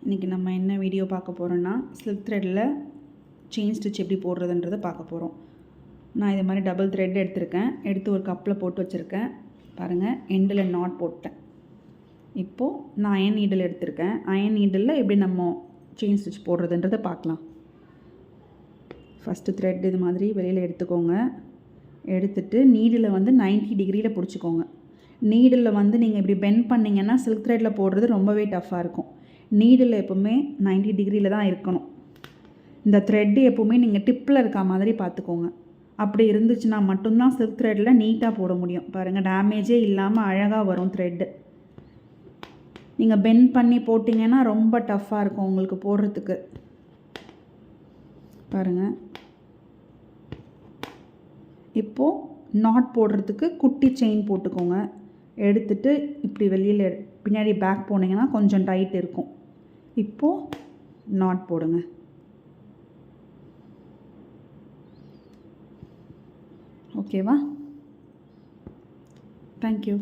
இன்றைக்கி நம்ம என்ன வீடியோ பார்க்க போகிறோன்னா ஸ்லிப் த்ரெட்டில் செயின் ஸ்டிச் எப்படி போடுறதுன்றதை பார்க்க போகிறோம். நான் இது மாதிரி டபுள் த்ரெட் எடுத்திருக்கேன். எடுத்து ஒரு கப்பில் போட்டு வச்சுருக்கேன். பாருங்கள், எண்டில் நாட் போட்டேன். இப்போது நான் அயன் நீடில் எடுத்திருக்கேன். அயன் நீடில் எப்படி நம்ம செயின் ஸ்டிச் போடுறதுன்றதை பார்க்கலாம். ஃபஸ்ட்டு த்ரெட் இது மாதிரி வெளியில் எடுத்துக்கோங்க. எடுத்துட்டு நீடில் வந்து 90 டிகிரியில் பிடிச்சிக்கோங்க. நீடில் வந்து நீங்கள் இப்படி பெண்ட் பண்ணிங்கன்னா சில்க் த்ரெட்டில் போடுறது ரொம்பவே டஃப்பாக இருக்கும். நீடில் எப்போவுமே 90 டிகிரியில் தான் இருக்கணும். இந்த த்ரெட்டு எப்போவுமே நீங்கள் டிப்பில் இருக்க மாதிரி பார்த்துக்கோங்க. அப்படி இருந்துச்சுன்னா மட்டும்தான் சில்க் த்ரெட்டில் நீட்டாக போட முடியும். பாருங்கள், டேமேஜே இல்லாமல் அழகாக வரும் த்ரெட்டு. நீங்கள் பெண்ட் பண்ணி போட்டிங்கன்னா ரொம்ப டஃப்பாக இருக்கும் உங்களுக்கு போடுறதுக்கு. பாருங்கள், இப்போது நாட் போடுறதுக்கு குட்டி செயின் போட்டுக்கோங்க. எடுத்துட்டு இப்படி வெளியில் பின்னாடி பேக் போனீங்கன்னா கொஞ்சம் டைட் இருக்கும். இப்போது நாட் போடுங்க. ஓகேவா? தேங்க்யூ.